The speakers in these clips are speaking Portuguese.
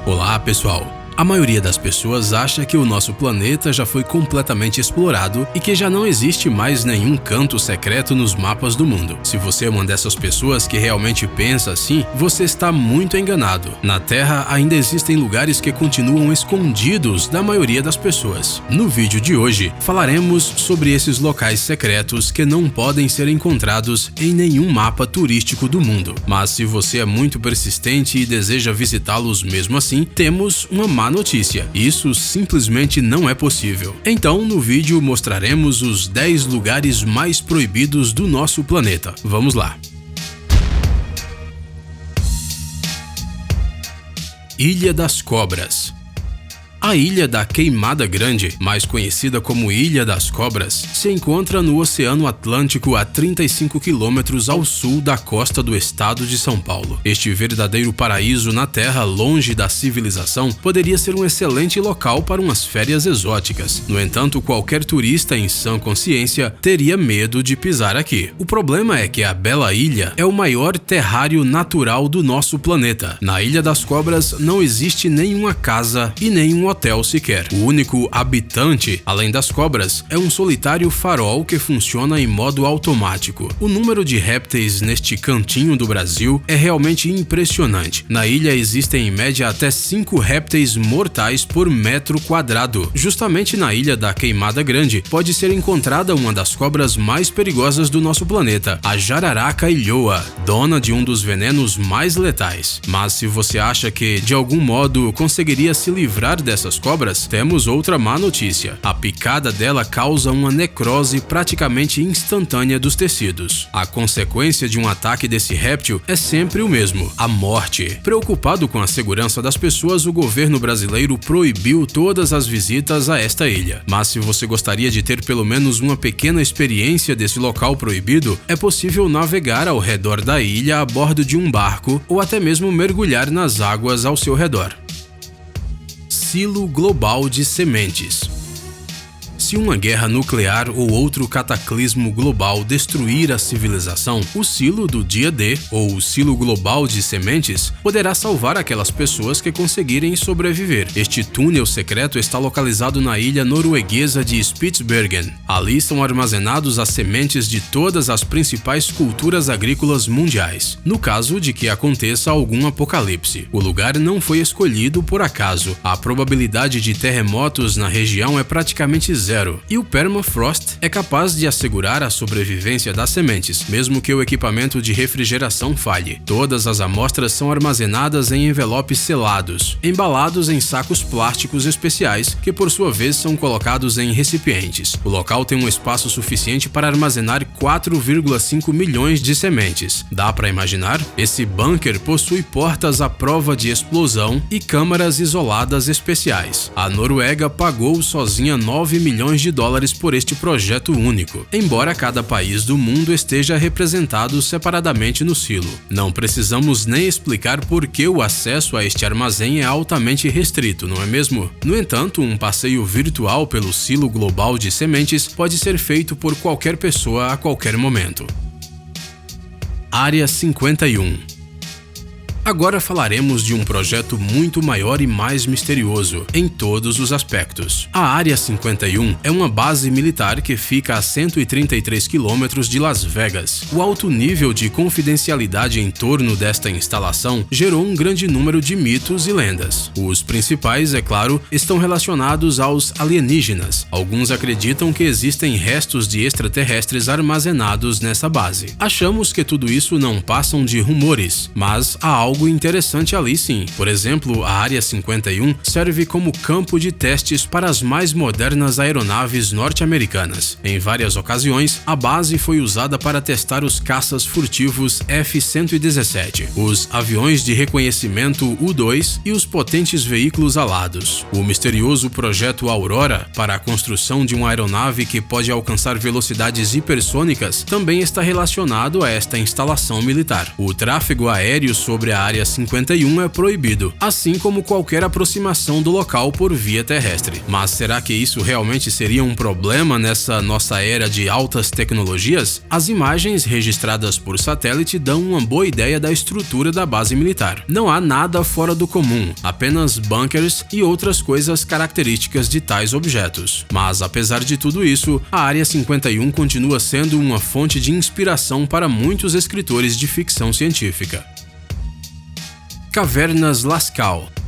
Olá, pessoal! A maioria das pessoas acha que o nosso planeta já foi completamente explorado e que já não existe mais nenhum canto secreto nos mapas do mundo. Se você é uma dessas pessoas que realmente pensa assim, você está muito enganado. Na Terra ainda existem lugares que continuam escondidos da maioria das pessoas. No vídeo de hoje, falaremos sobre esses locais secretos que não podem ser encontrados em nenhum mapa turístico do mundo. Mas se você é muito persistente e deseja visitá-los mesmo assim, temos uma má notícia. Isso simplesmente não é possível. Então, no vídeo mostraremos os 10 lugares mais proibidos do nosso planeta. Vamos lá! Ilha das Cobras. A Ilha da Queimada Grande, mais conhecida como Ilha das Cobras, se encontra no Oceano Atlântico a 35 quilômetros ao sul da costa do estado de São Paulo. Este verdadeiro paraíso na Terra, longe da civilização, poderia ser um excelente local para umas férias exóticas. No entanto, qualquer turista em sã consciência teria medo de pisar aqui. O problema é que a bela ilha é o maior terrário natural do nosso planeta. Na Ilha das Cobras não existe nenhuma casa e nenhum hotel sequer. O único habitante, além das cobras, é um solitário farol que funciona em modo automático. O número de répteis neste cantinho do Brasil é realmente impressionante. Na ilha existem em média até 5 répteis mortais por metro quadrado. Justamente na Ilha da Queimada Grande pode ser encontrada uma das cobras mais perigosas do nosso planeta, a jararaca ilhoa, dona de um dos venenos mais letais. Mas se você acha que de algum modo conseguiria se livrar dessas cobras, temos outra má notícia. A picada dela causa uma necrose praticamente instantânea dos tecidos. A consequência de um ataque desse réptil é sempre o mesmo: a morte. Preocupado com a segurança das pessoas, o governo brasileiro proibiu todas as visitas a esta ilha. Mas se você gostaria de ter pelo menos uma pequena experiência desse local proibido, é possível navegar ao redor da ilha a bordo de um barco ou até mesmo mergulhar nas águas ao seu redor. Silo global de sementes. Se uma guerra nuclear ou outro cataclismo global destruir a civilização, o silo do dia D, ou o silo global de sementes, poderá salvar aquelas pessoas que conseguirem sobreviver. Este túnel secreto está localizado na ilha norueguesa de Spitsbergen. Ali são armazenados as sementes de todas as principais culturas agrícolas mundiais, no caso de que aconteça algum apocalipse. O lugar não foi escolhido por acaso. A probabilidade de terremotos na região é praticamente zero. E o permafrost é capaz de assegurar a sobrevivência das sementes, mesmo que o equipamento de refrigeração falhe. Todas as amostras são armazenadas em envelopes selados, embalados em sacos plásticos especiais, que por sua vez são colocados em recipientes. O local tem um espaço suficiente para armazenar 4,5 milhões de sementes. Dá para imaginar? Esse bunker possui portas à prova de explosão e câmaras isoladas especiais. A Noruega pagou sozinha 9 milhões de dólares por este projeto único, embora cada país do mundo esteja representado separadamente no silo. Não precisamos nem explicar por que o acesso a este armazém é altamente restrito, não é mesmo? No entanto, um passeio virtual pelo silo global de sementes pode ser feito por qualquer pessoa a qualquer momento. Área 51. Agora falaremos de um projeto muito maior e mais misterioso, em todos os aspectos. A Área 51 é uma base militar que fica a 133 quilômetros de Las Vegas. O alto nível de confidencialidade em torno desta instalação gerou um grande número de mitos e lendas. Os principais, é claro, estão relacionados aos alienígenas. Alguns acreditam que existem restos de extraterrestres armazenados nessa base. Achamos que tudo isso não passam de rumores, mas há algo interessante ali sim. Por exemplo, a Área 51 serve como campo de testes para as mais modernas aeronaves norte-americanas. Em várias ocasiões, a base foi usada para testar os caças furtivos F-117, os aviões de reconhecimento U-2 e os potentes veículos alados. O misterioso projeto Aurora, para a construção de uma aeronave que pode alcançar velocidades hipersônicas, também está relacionado a esta instalação militar. O tráfego aéreo sobre a Área 51 é proibido, assim como qualquer aproximação do local por via terrestre. Mas será que isso realmente seria um problema nessa nossa era de altas tecnologias? As imagens registradas por satélite dão uma boa ideia da estrutura da base militar. Não há nada fora do comum, apenas bunkers e outras coisas características de tais objetos. Mas apesar de tudo isso, a Área 51 continua sendo uma fonte de inspiração para muitos escritores de ficção científica. Cavernas Lascaux.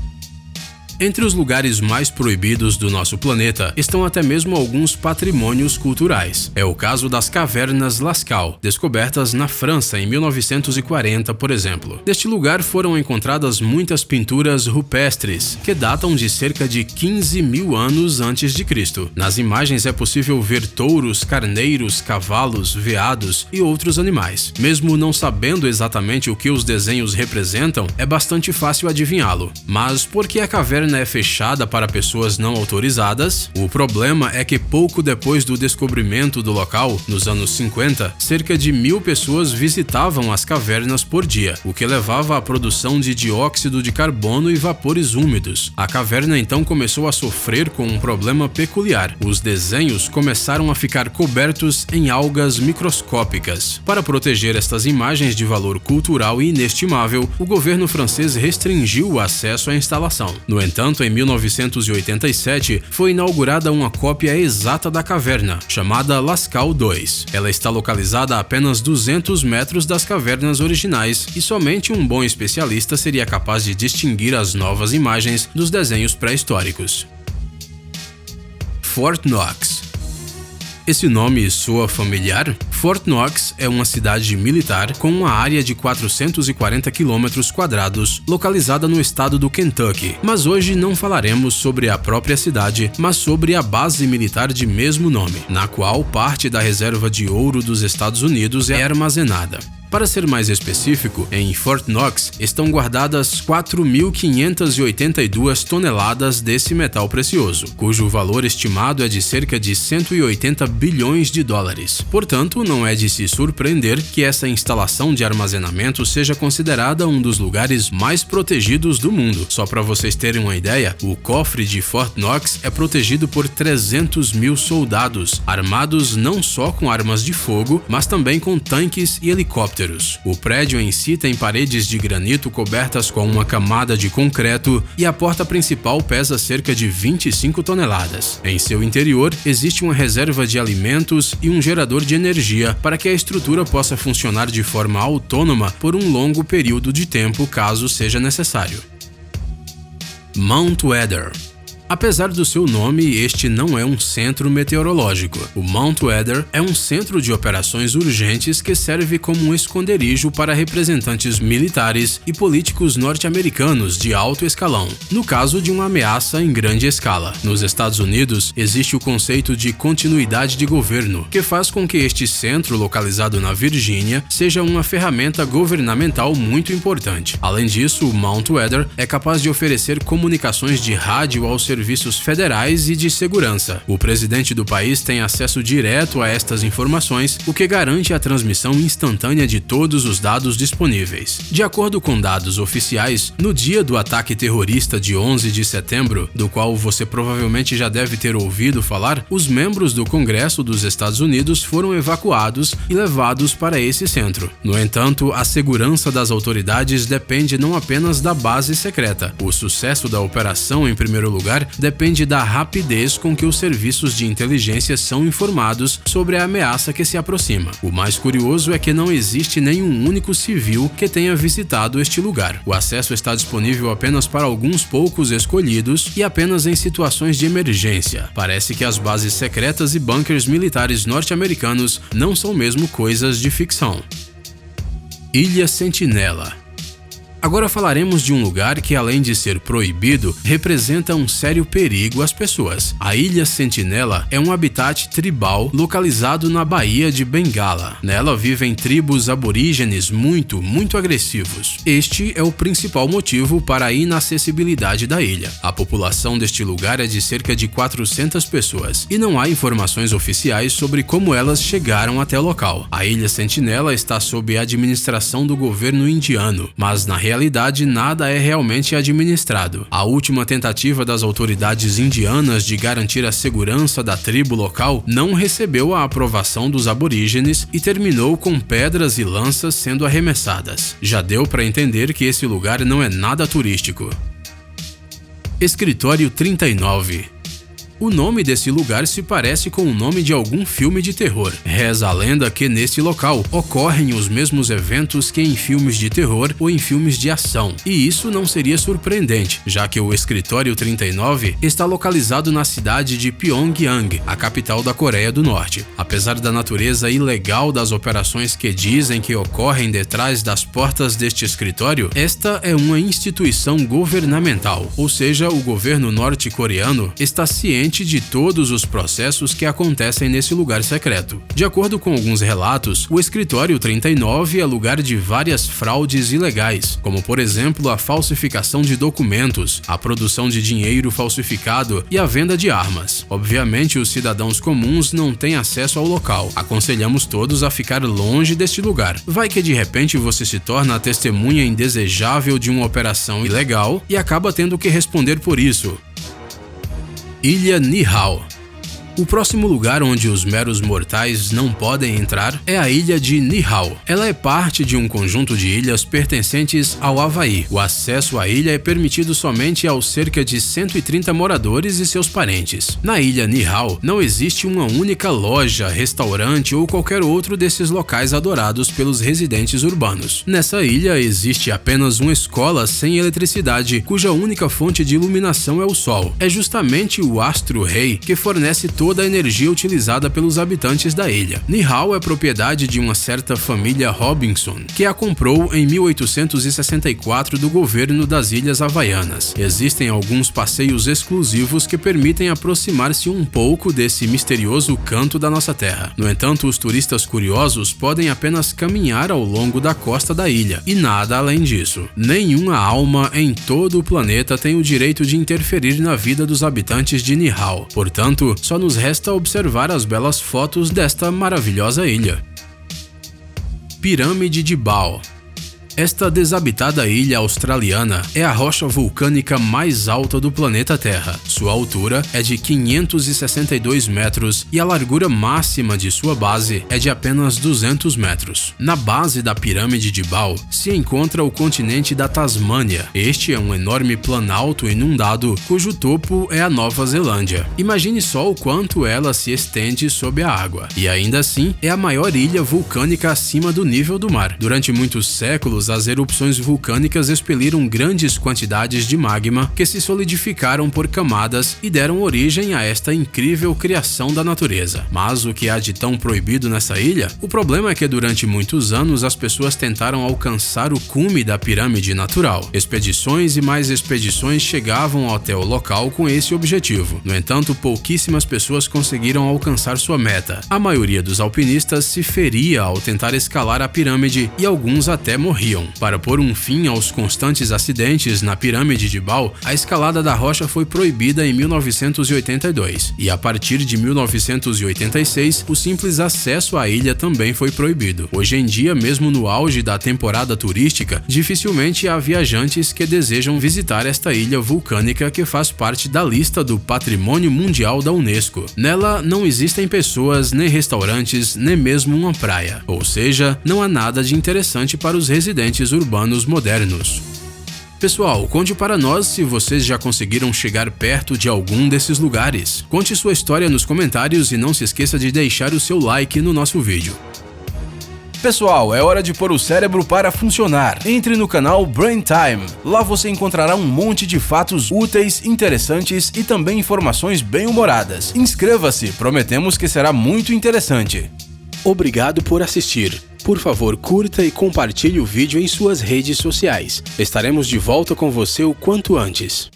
Entre os lugares mais proibidos do nosso planeta estão até mesmo alguns patrimônios culturais. É o caso das Cavernas Lascaux, descobertas na França em 1940, por exemplo. Neste lugar foram encontradas muitas pinturas rupestres, que datam de cerca de 15 mil anos antes de Cristo. Nas imagens é possível ver touros, carneiros, cavalos, veados e outros animais. Mesmo não sabendo exatamente o que os desenhos representam, é bastante fácil adivinhá-lo. Mas por que a caverna é fechada para pessoas não autorizadas? O problema é que pouco depois do descobrimento do local, nos anos 50, cerca de 1000 pessoas visitavam as cavernas por dia, o que levava à produção de dióxido de carbono e vapores úmidos. A caverna então começou a sofrer com um problema peculiar. Os desenhos começaram a ficar cobertos em algas microscópicas. Para proteger estas imagens de valor cultural inestimável, o governo francês restringiu o acesso à instalação. No entanto, em 1987, foi inaugurada uma cópia exata da caverna, chamada Lascaux II. Ela está localizada a apenas 200 metros das cavernas originais e somente um bom especialista seria capaz de distinguir as novas imagens dos desenhos pré-históricos. Fort Knox. Esse nome soa familiar? Fort Knox é uma cidade militar com uma área de 440 km², localizada no estado do Kentucky. Mas hoje não falaremos sobre a própria cidade, mas sobre a base militar de mesmo nome, na qual parte da reserva de ouro dos Estados Unidos é armazenada. Para ser mais específico, em Fort Knox estão guardadas 4.582 toneladas desse metal precioso, cujo valor estimado é de cerca de 180 bilhões de dólares. Portanto, não é de se surpreender que essa instalação de armazenamento seja considerada um dos lugares mais protegidos do mundo. Só para vocês terem uma ideia, o cofre de Fort Knox é protegido por 300 mil soldados, armados não só com armas de fogo, mas também com tanques e helicópteros. O prédio em si tem paredes de granito cobertas com uma camada de concreto e a porta principal pesa cerca de 25 toneladas. Em seu interior, existe uma reserva de alimentos e um gerador de energia para que a estrutura possa funcionar de forma autônoma por um longo período de tempo, caso seja necessário. Mount Weather. Apesar do seu nome, este não é um centro meteorológico. O Mount Weather é um centro de operações urgentes que serve como um esconderijo para representantes militares e políticos norte-americanos de alto escalão, no caso de uma ameaça em grande escala. Nos Estados Unidos, existe o conceito de continuidade de governo, que faz com que este centro, localizado na Virgínia, seja uma ferramenta governamental muito importante. Além disso, o Mount Weather é capaz de oferecer comunicações de rádio aos serviços federais e de segurança. O presidente do país tem acesso direto a estas informações, o que garante a transmissão instantânea de todos os dados disponíveis. De acordo com dados oficiais, no dia do ataque terrorista de 11 de setembro, do qual você provavelmente já deve ter ouvido falar, os membros do Congresso dos Estados Unidos foram evacuados e levados para esse centro. No entanto, a segurança das autoridades depende não apenas da base secreta. O sucesso da operação, em primeiro lugar, depende da rapidez com que os serviços de inteligência são informados sobre a ameaça que se aproxima. O mais curioso é que não existe nenhum único civil que tenha visitado este lugar. O acesso está disponível apenas para alguns poucos escolhidos e apenas em situações de emergência. Parece que as bases secretas e bunkers militares norte-americanos não são mesmo coisas de ficção. Ilha Sentinela. Agora falaremos de um lugar que, além de ser proibido, representa um sério perigo às pessoas. A Ilha Sentinela é um habitat tribal localizado na Baía de Bengala. Nela vivem tribos aborígenes muito agressivos. Este é o principal motivo para a inacessibilidade da ilha. A população deste lugar é de cerca de 400 pessoas e não há informações oficiais sobre como elas chegaram até o local. A Ilha Sentinela está sob a administração do governo indiano, mas na realidade realidade, nada é realmente administrado. A última tentativa das autoridades indianas de garantir a segurança da tribo local não recebeu a aprovação dos aborígenes e terminou com pedras e lanças sendo arremessadas. Já deu para entender que esse lugar não é nada turístico. Escritório 39. O nome desse lugar se parece com o nome de algum filme de terror. Reza a lenda que nesse local ocorrem os mesmos eventos que em filmes de terror ou em filmes de ação. E isso não seria surpreendente, já que o Escritório 39 está localizado na cidade de Pyongyang, a capital da Coreia do Norte. Apesar da natureza ilegal das operações que dizem que ocorrem detrás das portas deste escritório, esta é uma instituição governamental, ou seja, o governo norte-coreano está ciente de todos os processos que acontecem nesse lugar secreto. De acordo com alguns relatos, o Escritório 39 é lugar de várias fraudes ilegais, como por exemplo a falsificação de documentos, a produção de dinheiro falsificado e a venda de armas. Obviamente, os cidadãos comuns não têm acesso ao local. Aconselhamos todos a ficar longe deste lugar. Vai que de repente você se torna a testemunha indesejável de uma operação ilegal e acaba tendo que responder por isso. Ilha Nihao. O próximo lugar onde os meros mortais não podem entrar é a ilha de Nihao. Ela é parte de um conjunto de ilhas pertencentes ao Havaí. O acesso à ilha é permitido somente aos cerca de 130 moradores e seus parentes. Na ilha Nihao não existe uma única loja, restaurante ou qualquer outro desses locais adorados pelos residentes urbanos. Nessa ilha existe apenas uma escola sem eletricidade, cuja única fonte de iluminação é o sol. É justamente o astro-rei que fornece toda a energia utilizada pelos habitantes da ilha. Nihao é propriedade de uma certa família Robinson, que a comprou em 1864 do governo das Ilhas Havaianas. Existem alguns passeios exclusivos que permitem aproximar-se um pouco desse misterioso canto da nossa terra. No entanto, os turistas curiosos podem apenas caminhar ao longo da costa da ilha, e nada além disso. Nenhuma alma em todo o planeta tem o direito de interferir na vida dos habitantes de Nihao. Portanto, só nos resta observar as belas fotos desta maravilhosa ilha. Pirâmide de Baal. Esta desabitada ilha australiana é a rocha vulcânica mais alta do planeta Terra. Sua altura é de 562 metros e a largura máxima de sua base é de apenas 200 metros. Na base da pirâmide de Baal se encontra o continente da Tasmânia. Este é um enorme planalto inundado cujo topo é a Nova Zelândia. Imagine só o quanto ela se estende sob a água. E ainda assim é a maior ilha vulcânica acima do nível do mar. Durante muitos séculos, as erupções vulcânicas expeliram grandes quantidades de magma que se solidificaram por camadas e deram origem a esta incrível criação da natureza. Mas o que há de tão proibido nessa ilha? O problema é que durante muitos anos as pessoas tentaram alcançar o cume da pirâmide natural. Expedições e mais expedições chegavam até o local com esse objetivo. No entanto, pouquíssimas pessoas conseguiram alcançar sua meta. A maioria dos alpinistas se feria ao tentar escalar a pirâmide e alguns até morriam. Para pôr um fim aos constantes acidentes na pirâmide de Baal, a escalada da rocha foi proibida em 1982 e a partir de 1986 o simples acesso à ilha também foi proibido. Hoje em dia, mesmo no auge da temporada turística, dificilmente há viajantes que desejam visitar esta ilha vulcânica que faz parte da lista do Patrimônio Mundial da Unesco. Nela não existem pessoas, nem restaurantes, nem mesmo uma praia, ou seja, não há nada de interessante para os residentes urbanos modernos. Pessoal, conte para nós se vocês já conseguiram chegar perto de algum desses lugares. Conte sua história nos comentários e não se esqueça de deixar o seu like no nosso vídeo. Pessoal, é hora de pôr o cérebro para funcionar. Entre no canal Brain Time. Lá você encontrará um monte de fatos úteis, interessantes e também informações bem-humoradas. Inscreva-se, prometemos que será muito interessante. Obrigado por assistir. Por favor, curta e compartilhe o vídeo em suas redes sociais. Estaremos de volta com você o quanto antes.